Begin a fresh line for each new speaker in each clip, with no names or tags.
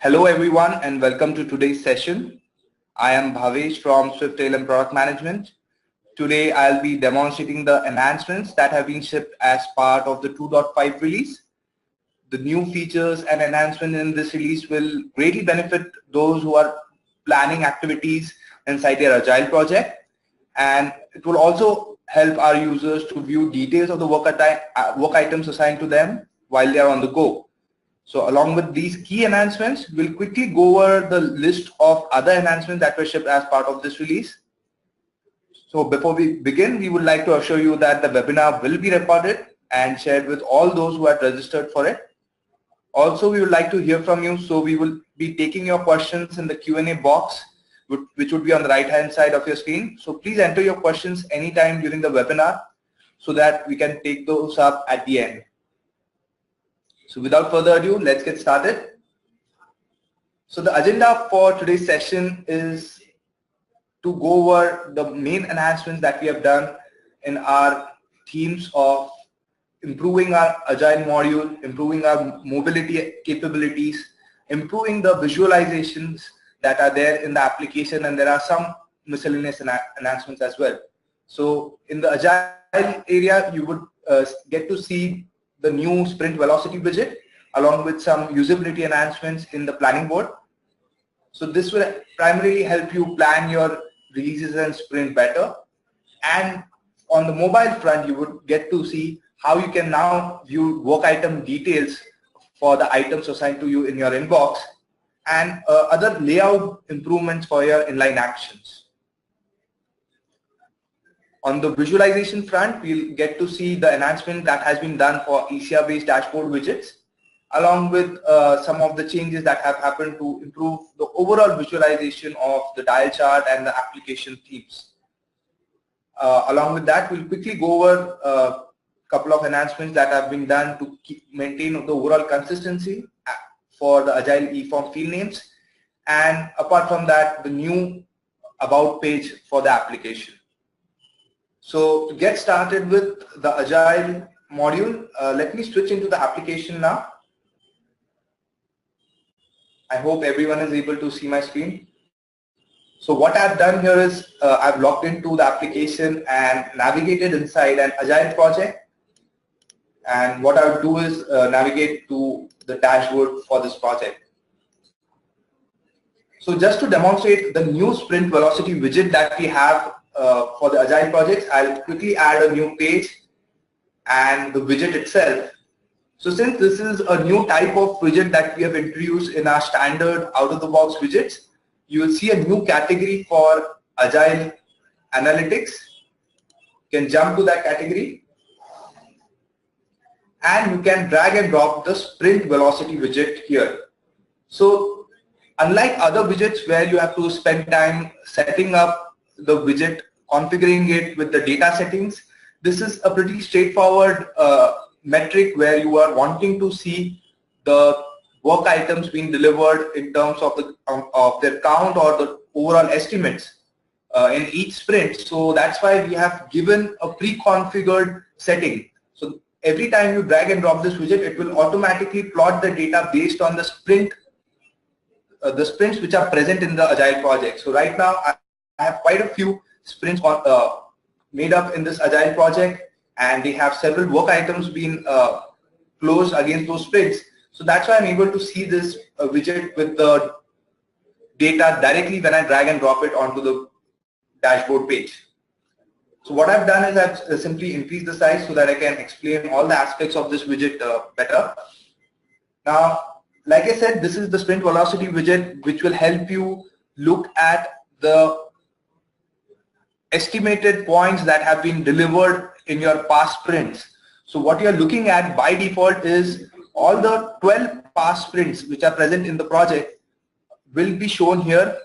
Hello everyone and welcome to today's session. I am Bhavesh from SwiftALM Product Management. Today I'll be demonstrating the enhancements that have been shipped as part of the 2.5 release. The new features and enhancements in this release will greatly benefit those who are planning activities inside their Agile project, and it will also help our users to view details of the work items assigned to them while they are on the go. So along with these key enhancements, we'll quickly go over the list of other enhancements that were shipped as part of this release. So before we begin, we would like to assure you that the webinar will be recorded and shared with all those who are registered for it. Also, we would like to hear from you, so we will be taking your questions in the Q&A box, which would be on the right-hand side of your screen. So please enter your questions anytime during the webinar so that we can take those up at the end. So without further ado, let's get started. So the agenda for today's session is to go over the main enhancements that we have done in our themes of improving our Agile module, improving our mobility capabilities, improving the visualizations that are there in the application, and there are some miscellaneous enhancements as well. So in the Agile area, you would get to see the new sprint velocity widget along with some usability enhancements in the planning board. So this will primarily help you plan your releases and sprint better. And on the mobile front, you would get to see how you can now view work item details for the items assigned to you in your inbox, and other layout improvements for your inline actions. On the visualization front, we'll get to see the enhancement that has been done for ECR-based dashboard widgets, along with some of the changes that have happened to improve the overall visualization of the dial chart and the application themes. Along with that, we'll quickly go over a couple of enhancements that have been done to maintain the overall consistency for the Agile eForm field names, and apart from that, the new About page for the application. So to get started with the Agile module, let me switch into the application now. I hope everyone is able to see my screen. So what I've done here is I've logged into the application and navigated inside an Agile project. And what I would do is navigate to the dashboard for this project. So just to demonstrate the new sprint velocity widget that we have for the Agile projects, I'll quickly add a new page and the widget itself. So since this is a new type of widget that we have introduced in our standard out-of-the-box widgets, you will see a new category for Agile Analytics. You can jump to that category and you can drag and drop the sprint velocity widget here. So unlike other widgets where you have to spend time setting up the widget, configuring it with the data settings, this is a pretty straightforward metric where you are wanting to see the work items being delivered in terms of their count or the overall estimates in each sprint. So that's why we have given a pre-configured setting. So every time you drag and drop this widget, it will automatically plot the data based on the sprints which are present in the Agile project. So right now I have quite a few sprints made up in this Agile project, and they have several work items being closed against those sprints. So that's why I'm able to see this widget with the data directly when I drag and drop it onto the dashboard page. So what I've done is I've simply increased the size so that I can explain all the aspects of this widget better. Now, like I said, this is the sprint velocity widget, which will help you look at the estimated points that have been delivered in your past sprints. So what you're looking at by default is all the 12 past sprints which are present in the project will be shown here,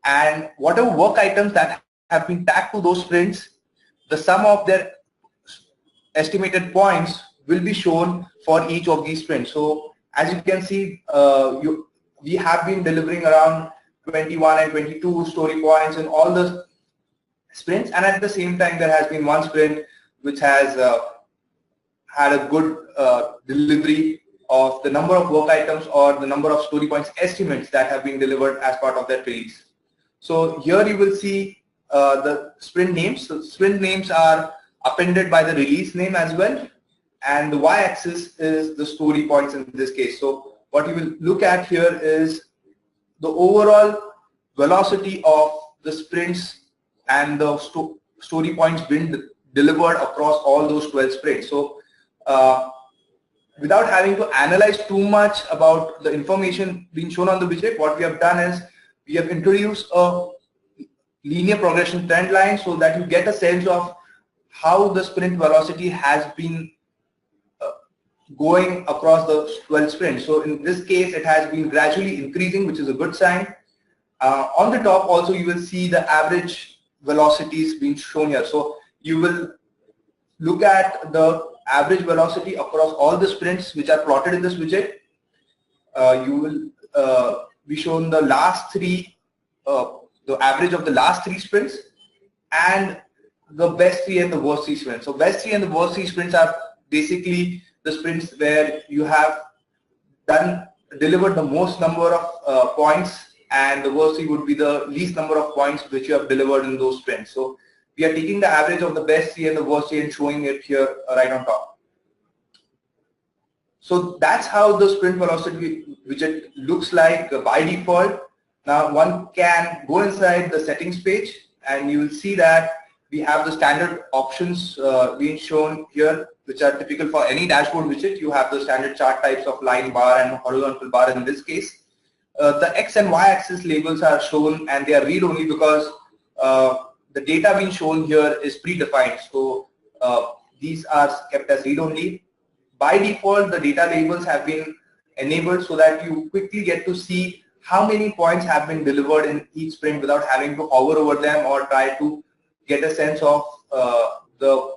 and whatever work items that have been tagged to those sprints, the sum of their estimated points will be shown for each of these sprints. So as you can see, we have been delivering around 21 and 22 story points in all the sprints, and at the same time there has been one sprint which has had a good delivery of the number of work items or the number of story points estimates that have been delivered as part of that release. So here you will see the sprint names. So sprint names are appended by the release name as well, and the y-axis is the story points in this case. So what you will look at here is the overall velocity of the sprints and the story points being delivered across all those 12 sprints. So without having to analyze too much about the information being shown on the widget, what we have done is we have introduced a linear progression trend line so that you get a sense of how the sprint velocity has been going across the 12 sprints. So in this case, it has been gradually increasing, which is a good sign. On the top also you will see the average velocities being shown here. So you will look at the average velocity across all the sprints which are plotted in this widget. You will be shown the last three, the average of the last three sprints, and the best three and the worst three sprints. So best three and the worst three sprints are basically the sprints where you have delivered the most number of points, and the worst three would be the least number of points which you have delivered in those sprints. So we are taking the average of the best three and the worst three and showing it here right on top. So that's how the sprint velocity widget looks like by default. Now one can go inside the settings page and you will see that we have the standard options being shown here, which are typical for any dashboard widget. You have the standard chart types of line bar and horizontal bar in this case. The X and Y axis labels are shown and they are read only because the data being shown here is predefined. So these are kept as read only. By default, the data labels have been enabled so that you quickly get to see how many points have been delivered in each sprint without having to hover over them or try to get a sense of the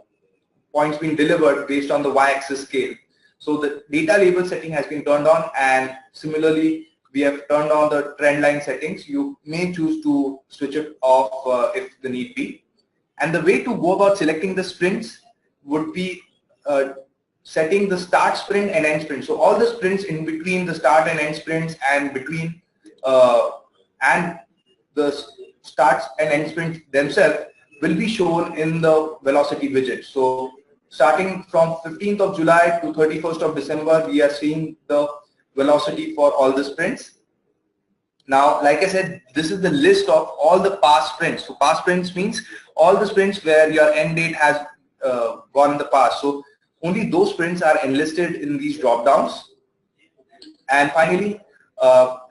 points being delivered based on the y-axis scale. So the data label setting has been turned on, and similarly we have turned on the trend line settings. You may choose to switch it off if the need be. And the way to go about selecting the sprints would be setting the start sprint and end sprint. So all the sprints in between the start and end sprints and between and the starts and end sprints themselves will be shown in the velocity widget. So starting from 15th of July to 31st of December, we are seeing the velocity for all the sprints. Now, like I said, this is the list of all the past sprints. So past sprints means all the sprints where your end date has gone in the past. So only those sprints are enlisted in these drop downs. And finally,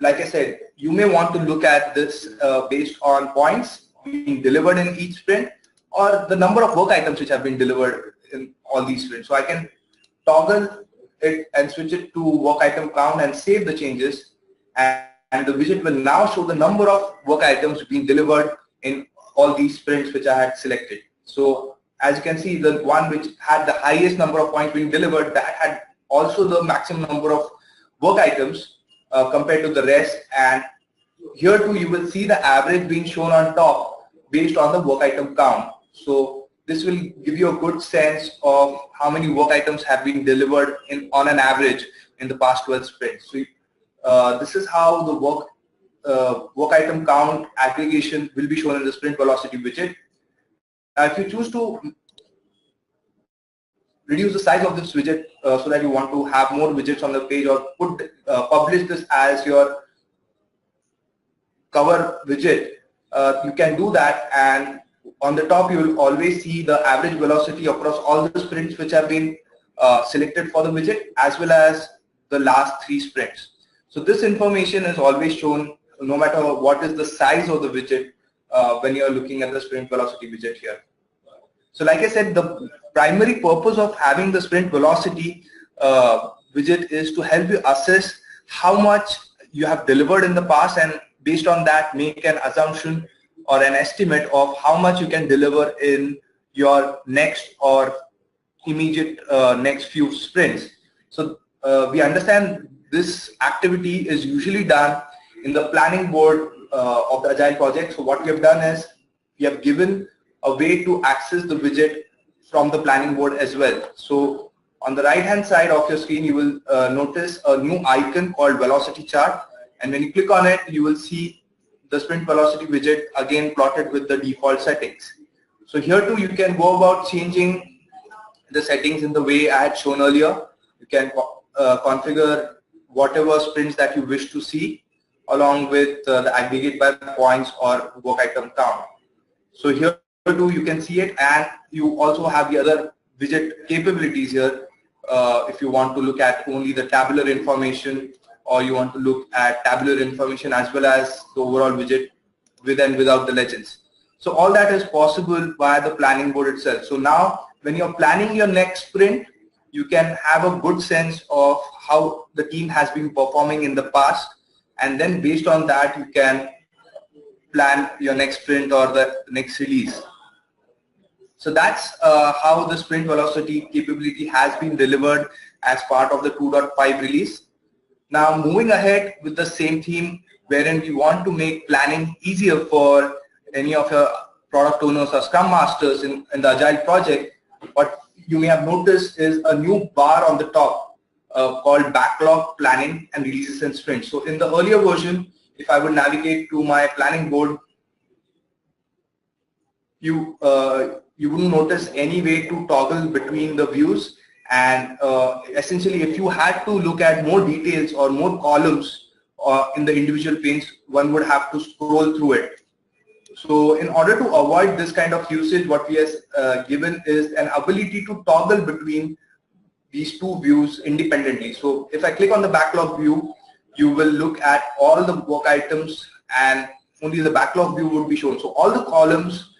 like I said, you may want to look at this based on points being delivered in each sprint or the number of work items which have been delivered in all these sprints. So I can toggle it and switch it to work item count and save the changes, and the widget will now show the number of work items being delivered in all these sprints which I had selected. So as you can see, the one which had the highest number of points being delivered, that had also the maximum number of work items compared to the rest, and here too you will see the average being shown on top based on the work item count. So this will give you a good sense of how many work items have been delivered on an average in the past 12 sprints. So this is how the work item count aggregation will be shown in the sprint velocity widget. Now, if you choose to reduce the size of this widget so that you want to have more widgets on the page, or publish this as your cover widget, you can do that, and on the top you will always see the average velocity across all the sprints which have been selected for the widget, as well as the last 3 sprints. So this information is always shown no matter what is the size of the widget when you are looking at the sprint velocity widget here. So like I said, the primary purpose of having the sprint velocity widget is to help you assess how much you have delivered in the past, and based on that make an assumption or an estimate of how much you can deliver in your next or immediate next few sprints. So we understand this activity is usually done in the planning board of the Agile project. So what we have done is we have given a way to access the widget from the planning board as well. So On the right hand side of your screen, you will notice a new icon called velocity chart, and when you click on it, you will see the sprint velocity widget again plotted with the default settings. So here too you can go about changing the settings in the way I had shown earlier. You can configure whatever sprints that you wish to see along with the aggregate by points or work item count. So here too you can see it, and you also have the other widget capabilities here. If you want to look at only the tabular information, or you want to look at tabular information as well as the overall widget with and without the legends. So all that is possible via the planning board itself. So now when you're planning your next sprint, you can have a good sense of how the team has been performing in the past, and then based on that you can plan your next sprint or the next release. So that's how the sprint velocity capability has been delivered as part of the 2.5 release. Now moving ahead with the same theme, wherein we want to make planning easier for any of your product owners or scrum masters in the Agile project, what you may have noticed is a new bar on the top called Backlog, Planning and Releases and Sprints. So in the earlier version, if I would navigate to my planning board, you wouldn't notice any way to toggle between the views, and essentially if you had to look at more details or more columns in the individual panes, one would have to scroll through it. So in order to avoid this kind of usage, what we have given is an ability to toggle between these two views independently. So if I click on the backlog view, you will look at all the work items and only the backlog view would be shown. So all the columns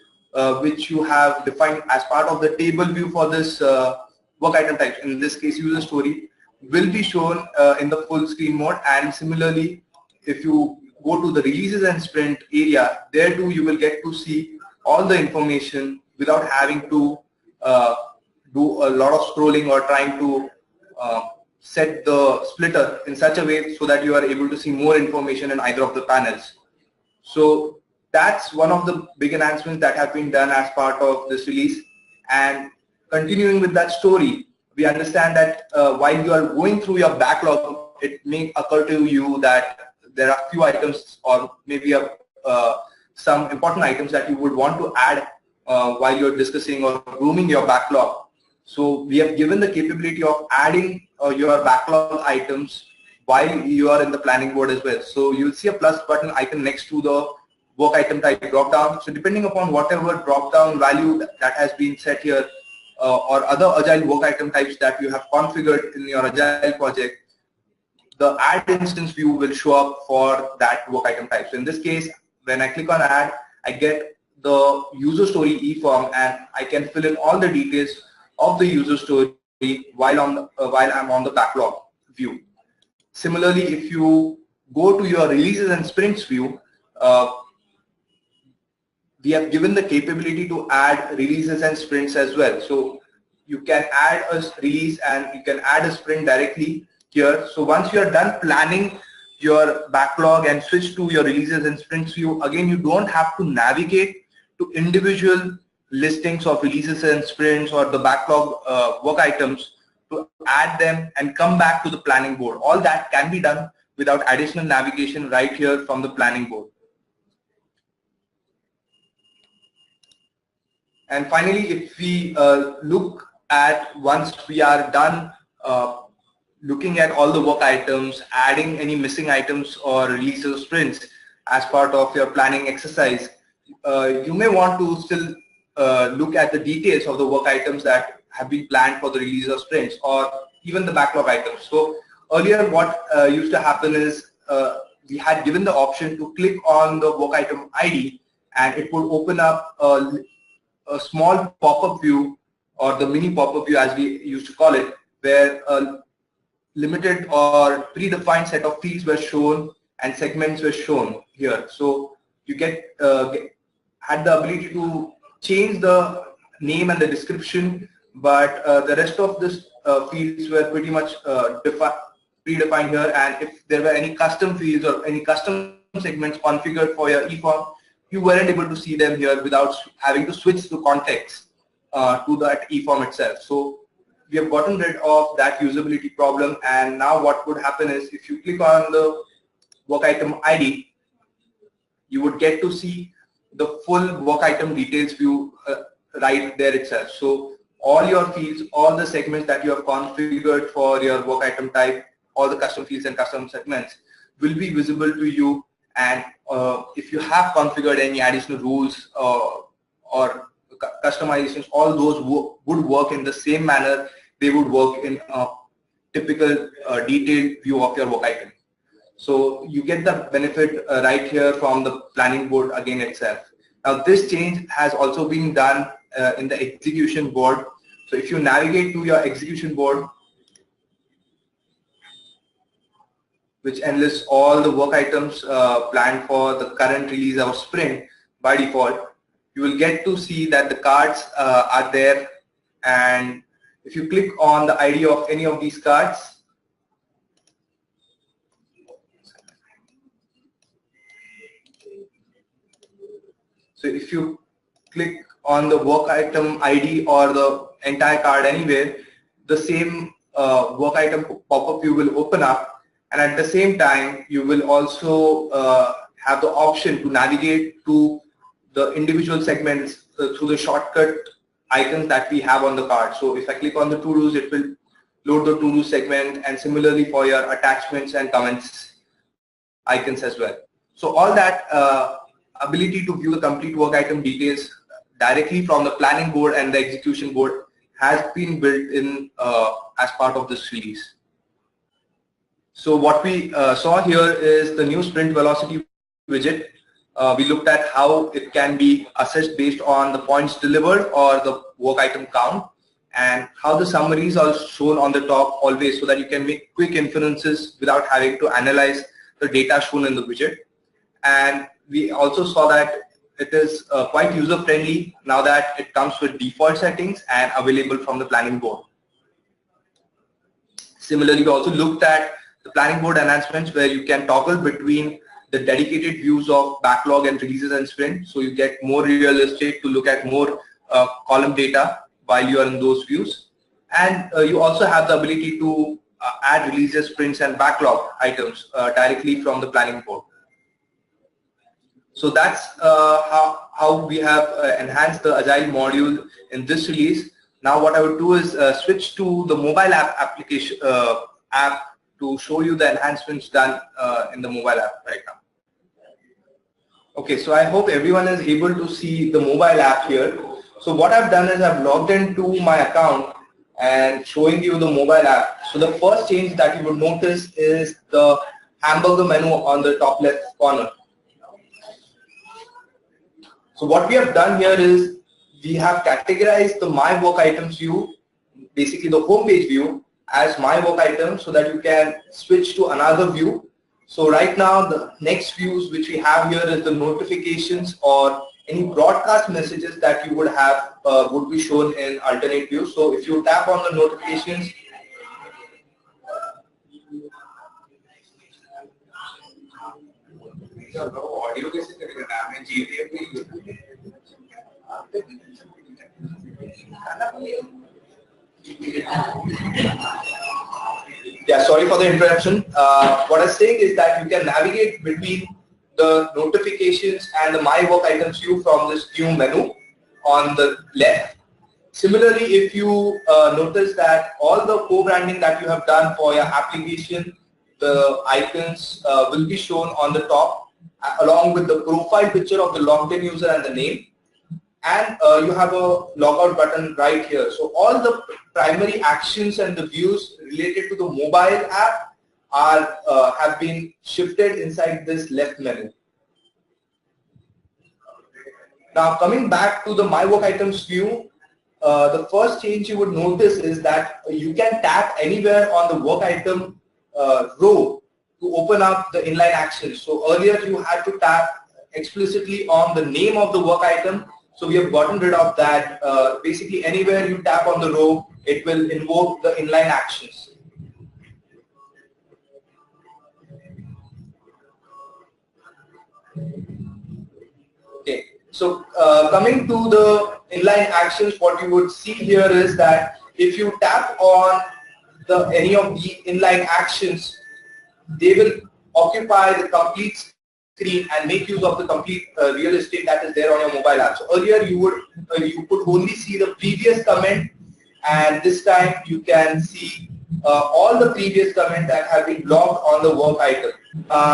which you have defined as part of the table view for this work item type, in this case user story, will be shown in the full screen mode. And similarly, if you go to the releases and sprint area, there too you will get to see all the information without having to do a lot of scrolling or trying to set the splitter in such a way so that you are able to see more information in either of the panels. So that's one of the big enhancements that have been done as part of this release. And continuing with that story, we understand that while you are going through your backlog, it may occur to you that there are few items or maybe some important items that you would want to add while you're discussing or grooming your backlog. So we have given the capability of adding your backlog items while you are in the planning board as well. So you'll see a plus button icon next to the work item type drop down. So depending upon whatever drop down value that has been set here or other agile work item types that you have configured in your agile project, the add instance view will show up for that work item type. So in this case, when I click on add, I get the user story e-form and I can fill in all the details of the user story while I'm on the backlog view. Similarly, if you go to your releases and sprints view, we have given the capability to add releases and sprints as well. So you can add a release and you can add a sprint directly here. So once you are done planning your backlog and switch to your releases and sprints view, again you don't have to navigate to individual listings of releases and sprints or the backlog work items to add them and come back to the planning board. All that can be done without additional navigation right here from the planning board. And finally, if we look at, once we are done looking at all the work items, adding any missing items or releases or sprints as part of your planning exercise, you may want to still look at the details of the work items that have been planned for the release or sprints, or even the backlog items. So earlier what used to happen is we had given the option to click on the work item ID and it would open up a small pop-up view, or the mini pop-up view as we used to call it, where a limited or predefined set of fields were shown and segments were shown here. So you had the ability to change the name and the description, but the rest of this fields were pretty much predefined here, and if there were any custom fields or any custom segments configured for your e-form, you weren't able to see them here without having to switch the context to that e-form itself. So we have gotten rid of that usability problem, and now what would happen is if you click on the work item ID, you would get to see the full work item details view right there itself. So all your fields, all the segments that you have configured for your work item type, all the custom fields and custom segments will be visible to you. And if you have configured any additional rules or customizations, all those would work in the same manner they would work in a typical detailed view of your work item. So you get the benefit right here from the planning board again itself. Now this change has also been done in the execution board. So if you navigate to your execution board, which enlists all the work items planned for the current release or sprint by default, you will get to see that the cards are there, and if you click on the ID of any of these cards, so if you click on the work item ID or the entire card anywhere, the same work item pop-up view will open up, and at the same time you will also have the option to navigate to the individual segments through the shortcut icons that we have on the card. So if I click on the to-dos, it will load the to-do segment, and similarly for your attachments and comments icons as well. So all that ability to view the complete work item details directly from the planning board and the execution board has been built in as part of this release. So what we saw here is the new sprint velocity widget. We looked at how it can be assessed based on the points delivered or the work item count, and how the summaries are shown on the top always, so that you can make quick inferences without having to analyze the data shown in the widget. And we also saw that it is quite user friendly now that it comes with default settings and available from the planning board. Similarly, we also looked at the planning board enhancements, where you can toggle between the dedicated views of backlog and releases and sprint, so you get more realistic to look at more column data while you are in those views. And you also have the ability to add releases, sprints and backlog items directly from the planning board. So that's how we have enhanced the Agile module in this release. Now what I would do is switch to the mobile app application app to show you the enhancements done in the mobile app right now. Okay, so I hope everyone is able to see the mobile app here. So what I've done is I've logged into my account and showing you the mobile app. So the first change that you will notice is the hamburger menu on the top left corner. So what we have done here is we have categorized the My Work Items view, basically the home page view, as My Work Items, so that you can switch to another view. So right now the next views which we have here is the notifications or any broadcast messages that you would have would be shown in alternate views. So if you tap on the notifications, yeah, sorry for the interruption. What I was saying is that you can navigate between the notifications and the My Work Items view from this new menu on the left. Similarly, if you notice that all the co-branding that you have done for your application, the icons will be shown on the top along with the profile picture of the logged in user and the name. And you have a logout button right here. So all the primary actions and the views related to the mobile app are have been shifted inside this left menu. Now coming back to the My Work Items view, the first change you would notice is that you can tap anywhere on the work item row to open up the inline actions. So earlier you had to tap explicitly on the name of the work item. So we have gotten rid of that. Basically anywhere you tap on the row, it will invoke the inline actions. Okay, so coming to the inline actions, what you would see here is that if you tap on any of the inline actions, they will occupy the complete screen and make use of the complete real estate that is there on your mobile app. So earlier you could only see the previous comment, and this time you can see all the previous comments that have been logged on the work item.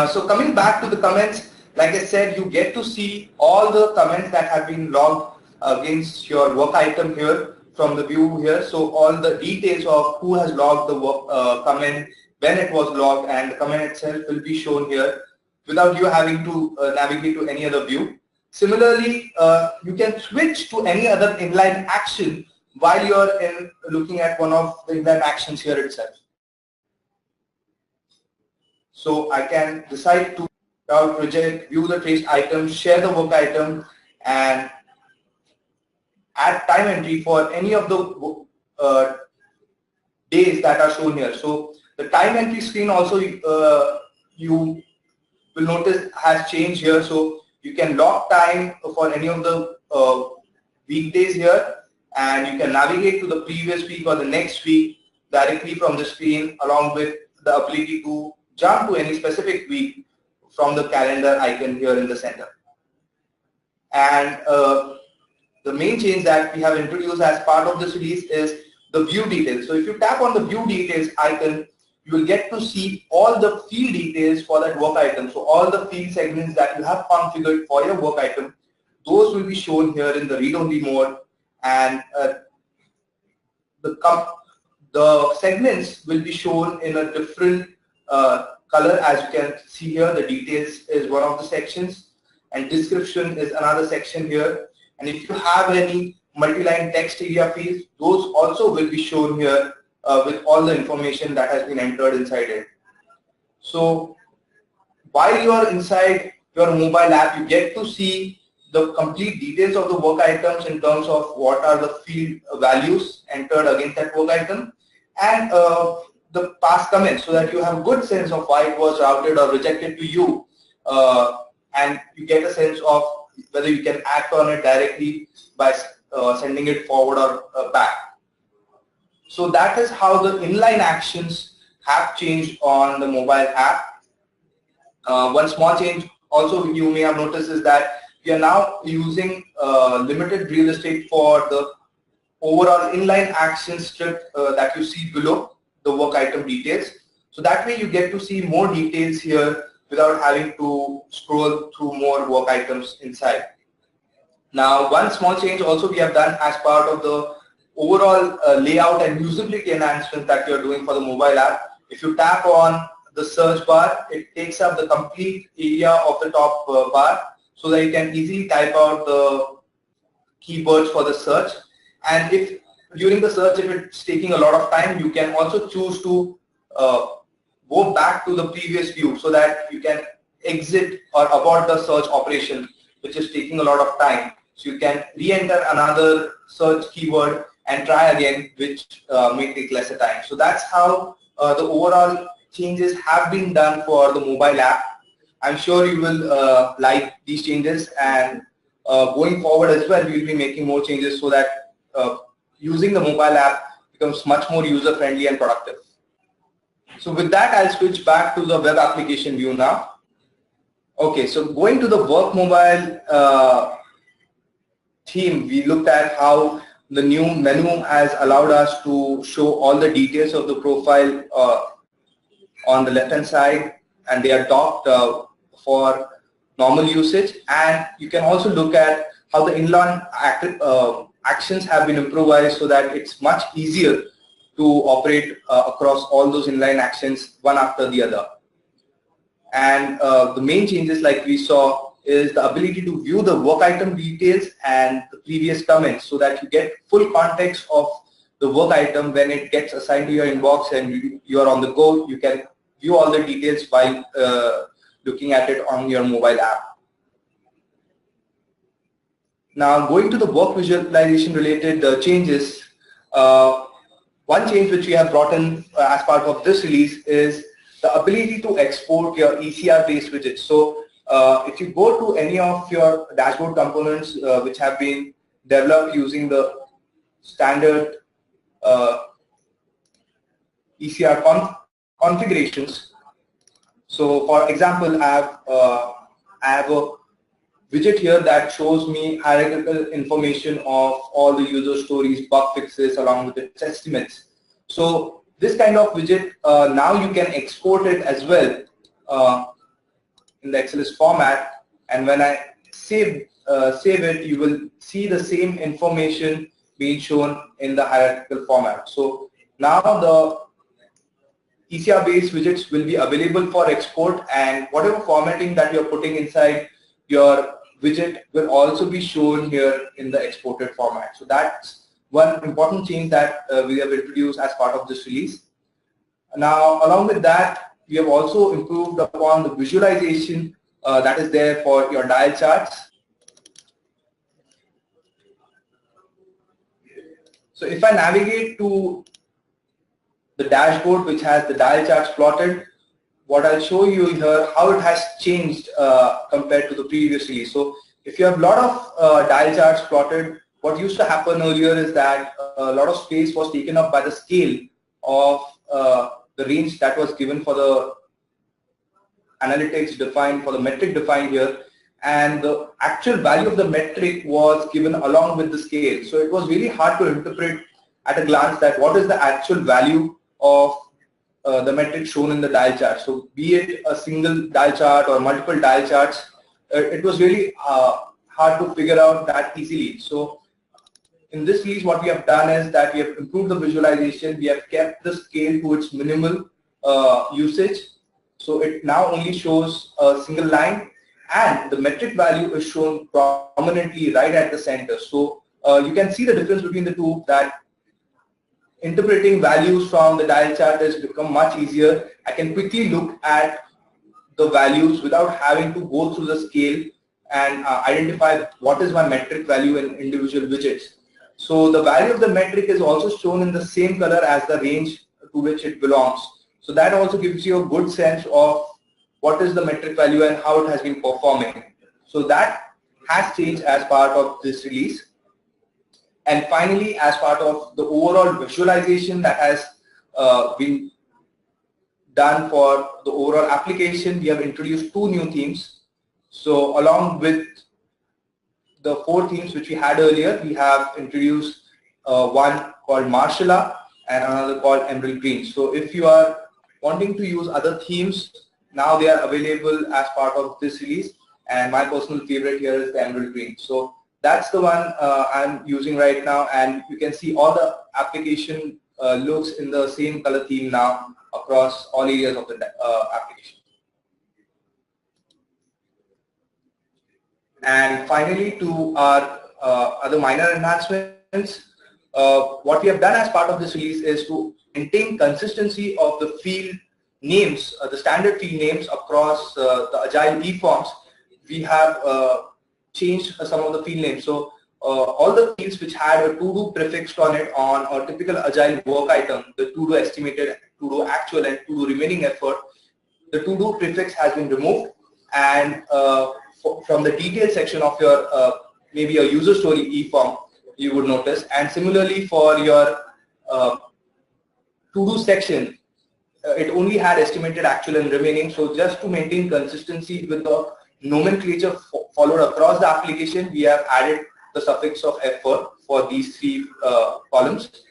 So coming back to the comments, like I said, you get to see all the comments that have been logged against your work item here from the view here. So all the details of who has logged the work comment, when it was logged, and the comment itself will be shown here without you having to navigate to any other view. Similarly, you can switch to any other inline action while you're looking at one of the inline actions here itself. So I can decide to project, view the traced item, share the work item, and add time entry for any of the days that are shown here. So the time entry screen also you will notice has changed here. So you can log time for any of the weekdays here, and you can navigate to the previous week or the next week directly from the screen, along with the ability to jump to any specific week from the calendar icon here in the center. And the main change that we have introduced as part of this release is the view details. So if you tap on the view details icon, you will get to see all the field details for that work item. So all the field segments that you have configured for your work item, those will be shown here in the read-only mode, and the segments will be shown in a different color. As you can see here, the details is one of the sections, and description is another section here. And if you have any multi-line text area fields, those also will be shown here with all the information that has been entered inside it. So while you are inside your mobile app, you get to see the complete details of the work items in terms of what are the field values entered against that work item, and the past comments, so that you have a good sense of why it was routed or rejected to you, and you get a sense of whether you can act on it directly by sending it forward or back. So that is how the inline actions have changed on the mobile app. One small change also you may have noticed is that we are now using limited real estate for the overall inline action strip that you see below the work item details. So that way you get to see more details here without having to scroll through more work items inside. Now, one small change also we have done as part of the overall layout and usability enhancements that you are doing for the mobile app. If you tap on the search bar, it takes up the complete area of the top bar, so that you can easily type out the keywords for the search. And if during the search, if it's taking a lot of time, you can also choose to go back to the previous view, so that you can exit or abort the search operation, which is taking a lot of time. So you can re-enter another search keyword and try again, which may take lesser time. So that's how the overall changes have been done for the mobile app. I'm sure you will like these changes, and going forward as well, we will be making more changes so that using the mobile app becomes much more user-friendly and productive. So with that, I'll switch back to the web application view now. Okay, so going to the work mobile theme, we looked at how the new menu has allowed us to show all the details of the profile on the left-hand side, and they are docked for normal usage. And you can also look at how the inline actions have been improvised, so that it's much easier to operate across all those inline actions one after the other. And the main changes, like we saw, is the ability to view the work item details and the previous comments, so that you get full context of the work item when it gets assigned to your inbox and you are on the go. You can view all the details while looking at it on your mobile app. Now, going to the work visualization related changes, one change which we have brought in as part of this release is the ability to export your ECR-based widgets. So if you go to any of your dashboard components which have been developed using the standard ECR configurations. So for example, I have a widget here that shows me hierarchical information of all the user stories, bug fixes along with its estimates. So this kind of widget, now you can export it as well in the XLS format, and when I save it, you will see the same information being shown in the hierarchical format. So now the ECR based widgets will be available for export, and whatever formatting that you're putting inside your widget will also be shown here in the exported format. So that's one important change that we have introduced as part of this release. Now, along with that, we have also improved upon the visualization that is there for your dial charts. So if I navigate to the dashboard which has the dial charts plotted, what I'll show you here how it has changed compared to the previous release. So if you have a lot of dial charts plotted, what used to happen earlier is that a lot of space was taken up by the scale of the range that was given for the analytics defined, for the metric defined here, and the actual value of the metric was given along with the scale. So it was really hard to interpret at a glance that what is the actual value of the metric shown in the dial chart. So be it a single dial chart or multiple dial charts, it was really hard to figure out that easily. So in this release, what we have done is that we have improved the visualization. We have kept the scale to its minimal usage. So it now only shows a single line, and the metric value is shown prominently right at the center. So you can see the difference between the two, that interpreting values from the dial chart has become much easier. I can quickly look at the values without having to go through the scale and identify what is my metric value in individual widgets. So the value of the metric is also shown in the same color as the range to which it belongs. So that also gives you a good sense of what is the metric value and how it has been performing. So that has changed as part of this release. And finally, as part of the overall visualization that has been done for the overall application, we have introduced 2 new themes. So along with the 4 themes which we had earlier, we have introduced one called Marshalla and another called Emerald Green. So if you are wanting to use other themes, now they are available as part of this release, and my personal favorite here is the Emerald Green. So that's the one I'm using right now, and you can see all the application looks in the same color theme now across all areas of the application. And finally, to our other minor enhancements, what we have done as part of this release is to maintain consistency of the field names, the standard field names across the Agile e-forms. We have changed some of the field names. So all the fields which had a to-do prefixed on it on a typical Agile work item, the to-do estimated, to-do actual, and to-do remaining effort, the to-do prefix has been removed, and from the detail section of your maybe a user story e-form, you would notice. And similarly for your to-do section, it only had estimated, actual, and remaining. So just to maintain consistency with the nomenclature followed across the application, we have added the suffix of effort for these 3 columns.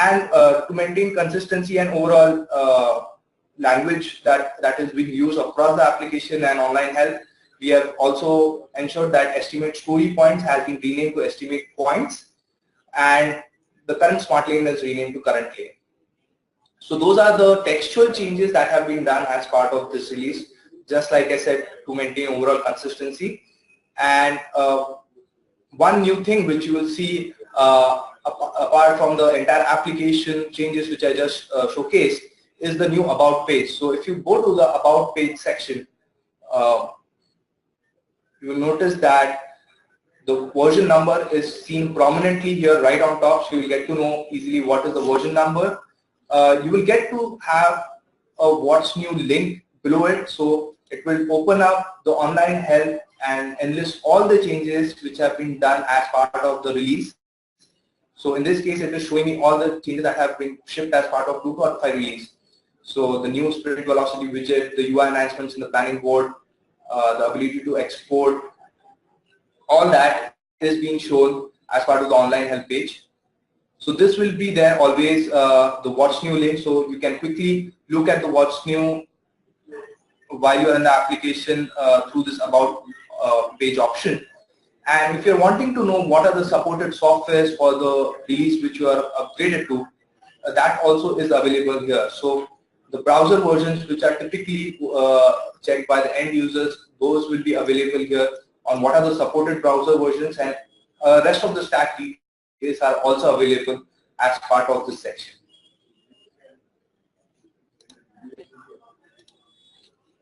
And to maintain consistency and overall language that is being used across the application and online help, we have also ensured that estimate story points has been renamed to estimate points, and the current smart lane is renamed to current lane. So those are the textual changes that have been done as part of this release, just like I said, to maintain overall consistency. And one new thing which you will see apart from the entire application changes which I just showcased is the new About page. So if you go to the About page section, you will notice that the version number is seen prominently here right on top, so you will get to know easily what is the version number. You will get to have a what's new link below it, so it will open up the online help and enlist all the changes which have been done as part of the release. So in this case, it is showing me all the changes that have been shipped as part of 2.5 release. So the new sprint velocity widget, the UI enhancements in the planning board, the ability to export, all that is being shown as part of the online help page. So this will be there always, the what's new link, so you can quickly look at the what's new while you're in the application through this about page option. And if you're wanting to know what are the supported softwares for the release which you are upgraded to, that also is available here. So the browser versions which are typically checked by the end users, those will be available here on what are the supported browser versions, and rest of the stack details are also available as part of this section.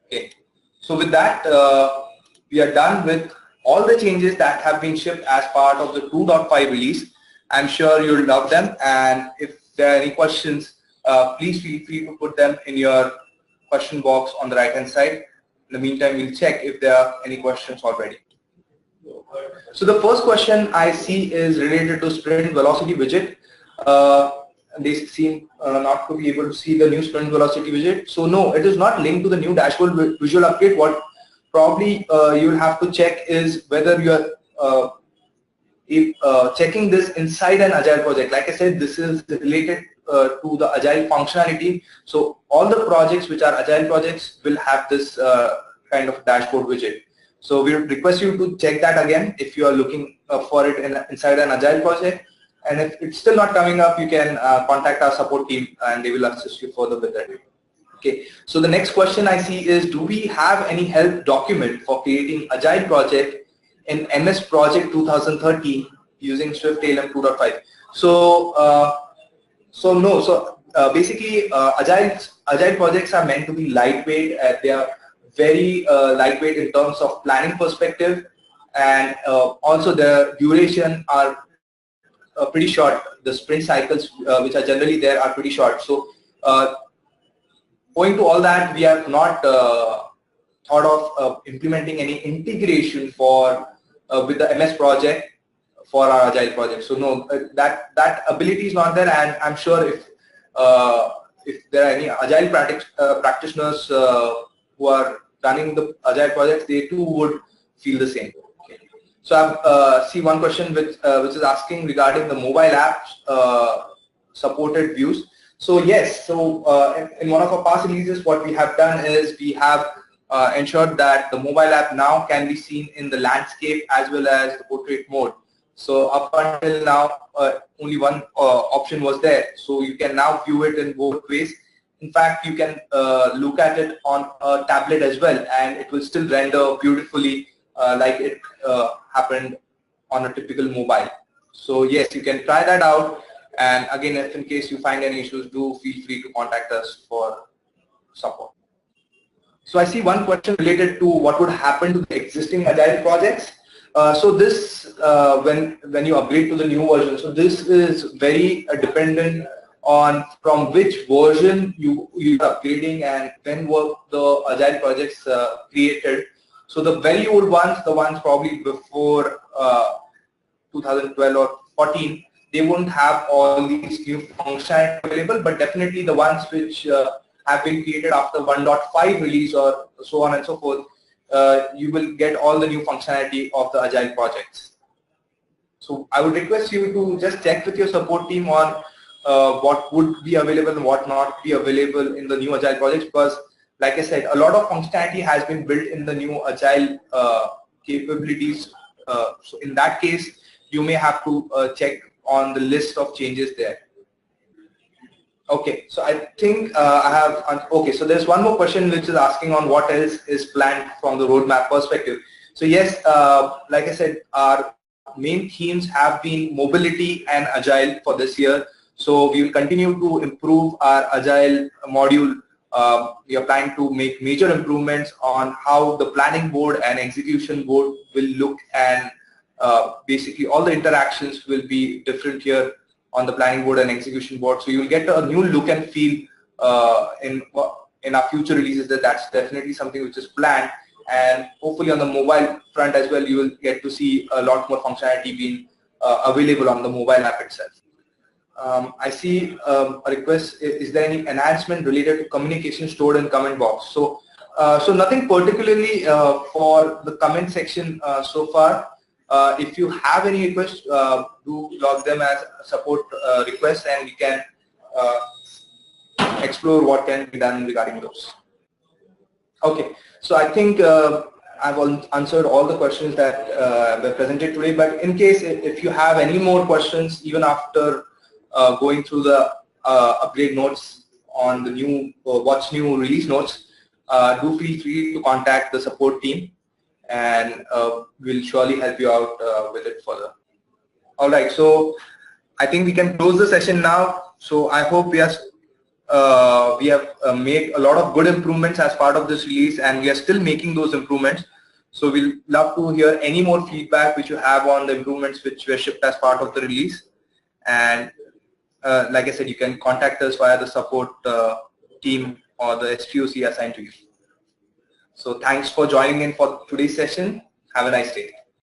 Okay, so with that, we are done with all the changes that have been shipped as part of the 2.5 release. I'm sure you'll love them, and if there are any questions, please feel free to put them in your question box on the right hand side. In the meantime, we'll check if there are any questions already. So the first question I see is related to sprint velocity widget. They seem not to be able to see the new sprint velocity widget. So no, it is not linked to the new dashboard visual update. What probably you'll have to check is whether you are checking this inside an Agile project. Like I said, this is related to the Agile functionality. So all the projects which are Agile projects will have this kind of dashboard widget. So we would request you to check that again if you are looking for it inside an Agile project. And if it's still not coming up, you can contact our support team and they will assist you further with that. Okay, so the next question I see is, do we have any help document for creating Agile project in MS Project 2013 using SwiftALM 2.5? So, no. So basically, Agile projects are meant to be lightweight. They are very lightweight in terms of planning perspective, and also the duration are pretty short. The sprint cycles which are generally there are pretty short. So owing to all that, we have not thought of implementing any integration for with the MS project for our Agile project. So no, that ability is not there, and I'm sure if there are any Agile practitioners who are running the Agile projects, they too would feel the same. Okay. So I see one question which is asking regarding the mobile apps supported views. So yes, so in one of our past releases, what we have done is we have ensured that the mobile app now can be seen in the landscape as well as the portrait mode. So up until now, only one option was there. So you can now view it in both ways. In fact, you can look at it on a tablet as well, and it will still render beautifully like it happened on a typical mobile. So yes, you can try that out. And again, if in case you find any issues, do feel free to contact us for support. So I see one question related to what would happen to the existing Agile projects. So this, when you upgrade to the new version, so this is very dependent on from which version you are upgrading and when were the Agile projects created. So the very old ones, the ones probably before 2012 or 14, they won't have all these new functionality available, but definitely the ones which have been created after 1.5 release or so on and so forth, you will get all the new functionality of the Agile projects. So I would request you to just check with your support team on what would be available and what not be available in the new Agile projects, because like I said, a lot of functionality has been built in the new Agile capabilities. So in that case, you may have to check on the list of changes there. Okay, so I think I have, okay, so there's one more question which is asking on what else is planned from the roadmap perspective. So yes, like I said, our main themes have been mobility and Agile for this year. So we will continue to improve our Agile module. We are planning to make major improvements on how the planning board and execution board will look, and basically all the interactions will be different here on the planning board and execution board. So you will get a new look and feel in our future releases. That's definitely something which is planned, and hopefully on the mobile front as well, you will get to see a lot more functionality being available on the mobile app itself. I see a request. Is there any enhancement related to communication stored in comment box? So, so nothing particularly for the comment section so far. If you have any requests, do log them as support requests, and we can explore what can be done regarding those. Okay, so I think I've answered all the questions that were presented today, but in case if you have any more questions even after going through the upgrade notes on the new what's new release notes, do feel free to contact the support team, and we'll surely help you out with it further. All right, so I think we can close the session now. So I hope we have made a lot of good improvements as part of this release, and we are still making those improvements. So we'll love to hear any more feedback which you have on the improvements which were shipped as part of the release. And like I said, you can contact us via the support team or the STOC assigned to you. So thanks for joining in for today's session. Have a nice day.